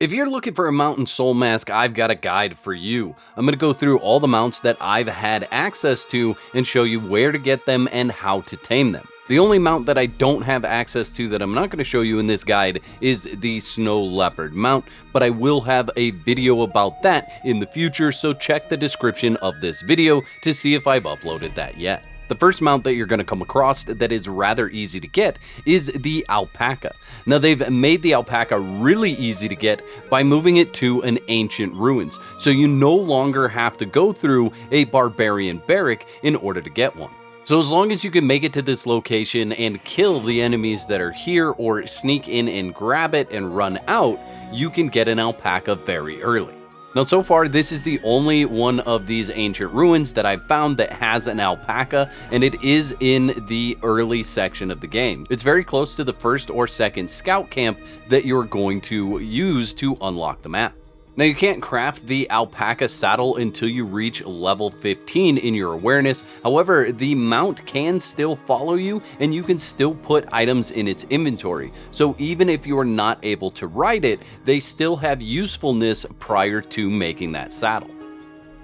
If you're looking for a mount in Soulmask, I've got a guide for you. I'm going to go through all the mounts that I've had access to and show you where to get them and how to tame them. The only mount that I don't have access to that I'm not going to show you in this guide is the Snow Leopard mount, but I will have a video about that in the future, so check the description of this video to see if I've uploaded that yet. The first mount that you're going to come across that is rather easy to get is the Alpaca. Now they've made the Alpaca really easy to get by moving it to an ancient ruins, so you no longer have to go through a barbarian barrack in order to get one. So as long as you can make it to this location and kill the enemies that are here or sneak in and grab it and run out, you can get an Alpaca very early. Now so far this is the only one of these ancient ruins that I've found that has an Alpaca, and it is in the early section of the game. It's very close to the first or second scout camp that you're going to use to unlock the map. Now you can't craft the Alpaca saddle until you reach level 15 in your awareness. However, the mount can still follow you and you can still put items in its inventory. So even if you are not able to ride it, they still have usefulness prior to making that saddle.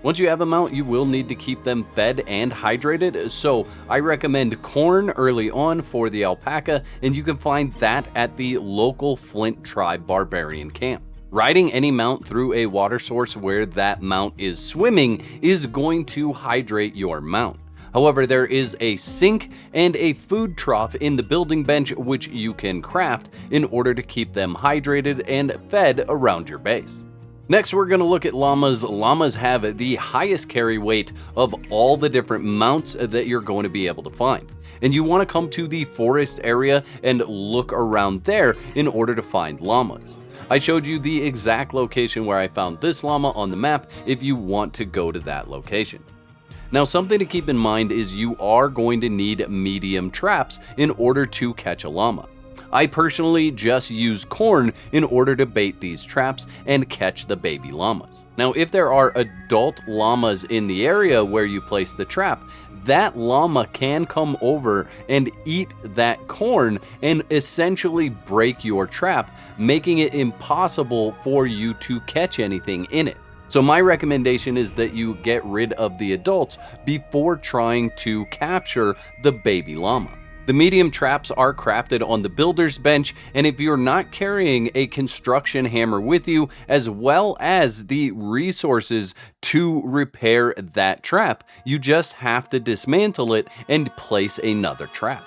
Once you have a mount, you will need to keep them fed and hydrated, so I recommend corn early on for the Alpaca, and you can find that at the local Flint Tribe Barbarian camp. Riding any mount through a water source where that mount is swimming is going to hydrate your mount. However, there is a sink and a food trough in the building bench which you can craft in order to keep them hydrated and fed around your base. Next, we're going to look at llamas. Llamas have the highest carry weight of all the different mounts that you're going to be able to find. And you want to come to the forest area and look around there in order to find llamas. I showed you the exact location where I found this llama on the map if you want to go to that location. Now something to keep in mind is you are going to need medium traps in order to catch a llama. I personally just use corn in order to bait these traps and catch the baby llamas. Now if there are adult llamas in the area where you place the trap, that llama can come over and eat that corn and essentially break your trap, making it impossible for you to catch anything in it. So my recommendation is that you get rid of the adults before trying to capture the baby llama. The medium traps are crafted on the builder's bench, and if you're not carrying a construction hammer with you as well as the resources to repair that trap, you just have to dismantle it and place another trap.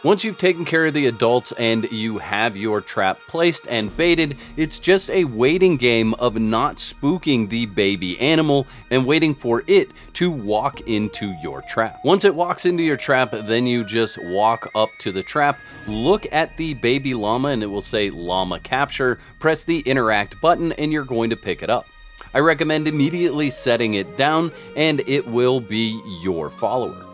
Once you've taken care of the adults and you have your trap placed and baited, it's just a waiting game of not spooking the baby animal and waiting for it to walk into your trap. Once it walks into your trap, then you just walk up to the trap, look at the baby llama and it will say llama capture, press the interact button and you're going to pick it up. I recommend immediately setting it down and it will be your follower.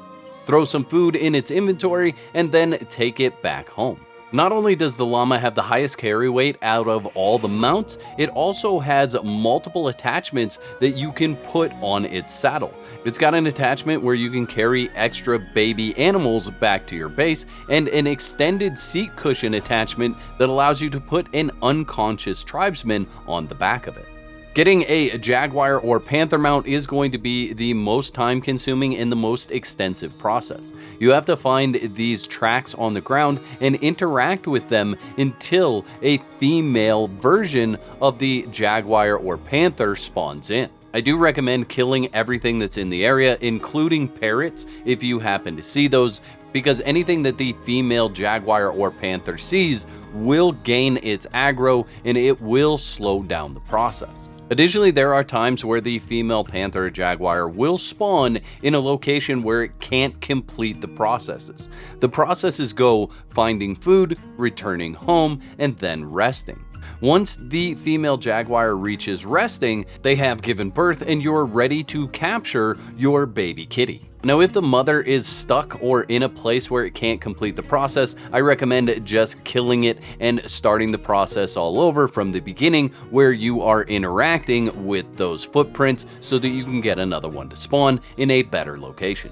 Throw some food in its inventory and then take it back home. Not only does the llama have the highest carry weight out of all the mounts, it also has multiple attachments that you can put on its saddle. It's got an attachment where you can carry extra baby animals back to your base, and an extended seat cushion attachment that allows you to put an unconscious tribesman on the back of it. Getting a Jaguar or Panther mount is going to be the most time consuming and the most extensive process. You have to find these tracks on the ground and interact with them until a female version of the Jaguar or Panther spawns in. I do recommend killing everything that's in the area, including parrots if you happen to see those, because anything that the female Jaguar or Panther sees will gain its aggro and it will slow down the process. Additionally, there are times where the female Panther or Jaguar will spawn in a location where it can't complete the processes. The processes go finding food, returning home, and then resting. Once the female Jaguar reaches resting, they have given birth and you're ready to capture your baby kitty. Now, if the mother is stuck or in a place where it can't complete the process, I recommend just killing it and starting the process all over from the beginning where you are interacting with those footprints so that you can get another one to spawn in a better location.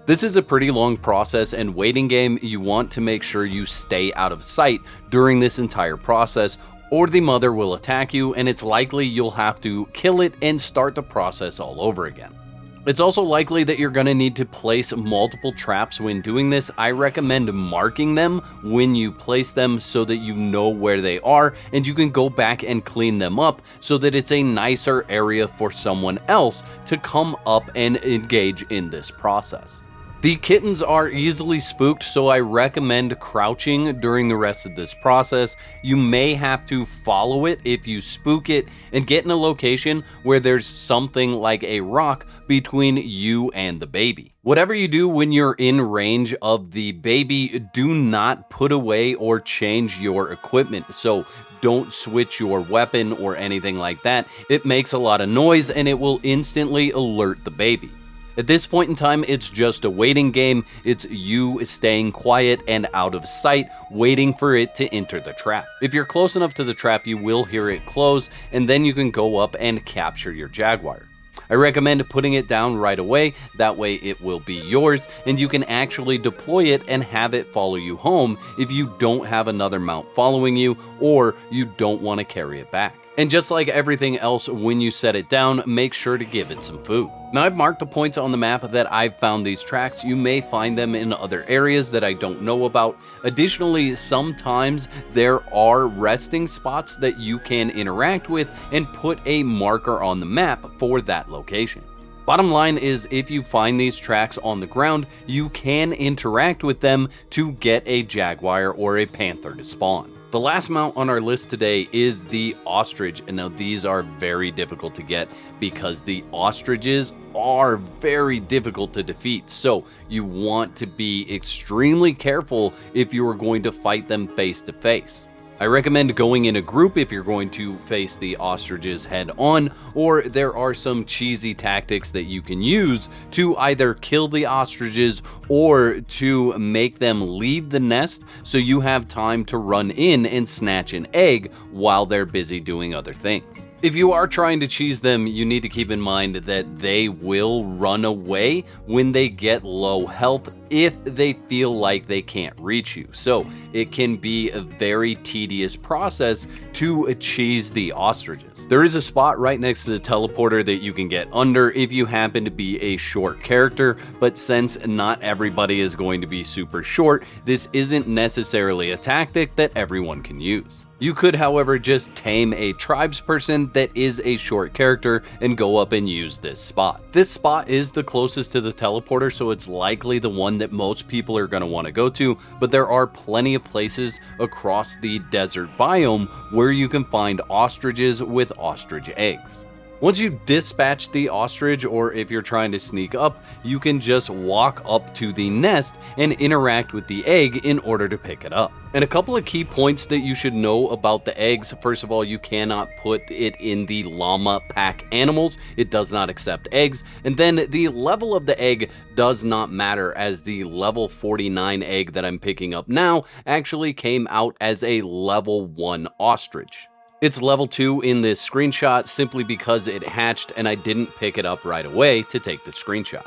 This is a pretty long process and waiting game. You want to make sure you stay out of sight during this entire process, or the mother will attack you, and it's likely you'll have to kill it and start the process all over again. It's also likely that you're going to need to place multiple traps when doing this. I recommend marking them when you place them so that you know where they are and you can go back and clean them up so that it's a nicer area for someone else to come up and engage in this process. The kittens are easily spooked, so I recommend crouching during the rest of this process. You may have to follow it if you spook it and get in a location where there's something like a rock between you and the baby. Whatever you do when you're in range of the baby, do not put away or change your equipment. So don't switch your weapon or anything like that. It makes a lot of noise and it will instantly alert the baby. At this point in time, it's just a waiting game. It's you staying quiet and out of sight, waiting for it to enter the trap. If you're close enough to the trap, you will hear it close, and then you can go up and capture your Jaguar. I recommend putting it down right away, that way it will be yours, and you can actually deploy it and have it follow you home if you don't have another mount following you, or you don't want to carry it back. And just like everything else, when you set it down, make sure to give it some food. Now, I've marked the points on the map that I've found these tracks. You may find them in other areas that I don't know about. Additionally, sometimes there are resting spots that you can interact with and put a marker on the map for that location. Bottom line is, if you find these tracks on the ground, you can interact with them to get a Jaguar or a Panther to spawn. The last mount on our list today is the Ostrich, and now these are very difficult to get because the Ostriches are very difficult to defeat, so you want to be extremely careful if you are going to fight them face to face. I recommend going in a group if you're going to face the ostriches head on, or there are some cheesy tactics that you can use to either kill the ostriches or to make them leave the nest so you have time to run in and snatch an egg while they're busy doing other things. If you are trying to cheese them, you need to keep in mind that they will run away when they get low health if they feel like they can't reach you. So it can be a very tedious process to cheese the ostriches. There is a spot right next to the teleporter that you can get under if you happen to be a short character, but since not everybody is going to be super short, this isn't necessarily a tactic that everyone can use. You could, however, just tame a tribesperson that is a short character and go up and use this spot. This spot is the closest to the teleporter, so it's likely the one that most people are going to want to go to, but there are plenty of places across the desert biome where you can find ostriches with ostrich eggs. Once you dispatch the ostrich, or if you're trying to sneak up, you can just walk up to the nest and interact with the egg in order to pick it up. And a couple of key points that you should know about the eggs. First of all, you cannot put it in the llama pack animals. It does not accept eggs. And then the level of the egg does not matter, as the level 49 egg that I'm picking up now actually came out as a level 1 ostrich. It's level 2 in this screenshot simply because it hatched and I didn't pick it up right away to take the screenshot.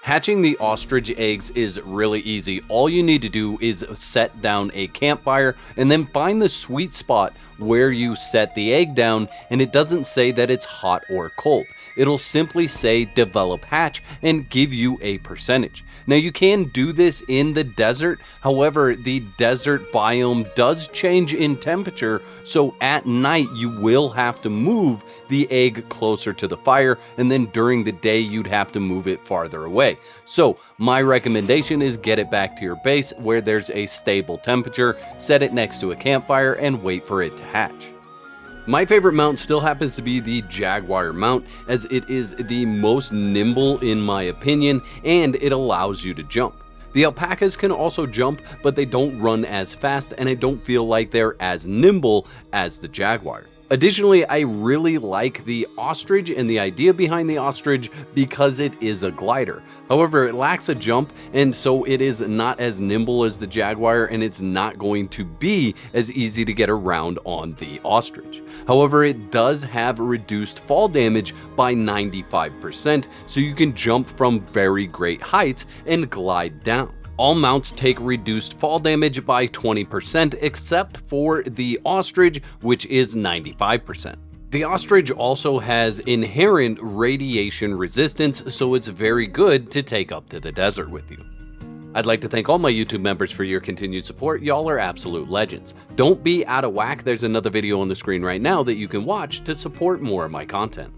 Hatching the ostrich eggs is really easy. All you need to do is set down a campfire and then find the sweet spot where you set the egg down, and it doesn't say that it's hot or cold. It'll simply say develop hatch and give you a percentage. Now you can do this in the desert, however the desert biome does change in temperature, so at night you will have to move the egg closer to the fire, and then during the day you'd have to move it farther away. So my recommendation is get it back to your base where there's a stable temperature, set it next to a campfire, and wait for it to hatch. My favorite mount still happens to be the Jaguar mount, as it is the most nimble in my opinion, and it allows you to jump. The alpacas can also jump, but they don't run as fast, and I don't feel like they're as nimble as the Jaguar. Additionally, I really like the ostrich and the idea behind the ostrich because it is a glider. However, it lacks a jump, and so it is not as nimble as the Jaguar, and it's not going to be as easy to get around on the ostrich. However, it does have reduced fall damage by 95%, so you can jump from very great heights and glide down. All mounts take reduced fall damage by 20% except for the Ostrich, which is 95%. The Ostrich also has inherent radiation resistance, so it's very good to take up to the desert with you. I'd like to thank all my YouTube members for your continued support. Y'all are absolute legends. Don't be out of whack. There's another video on the screen right now that you can watch to support more of my content.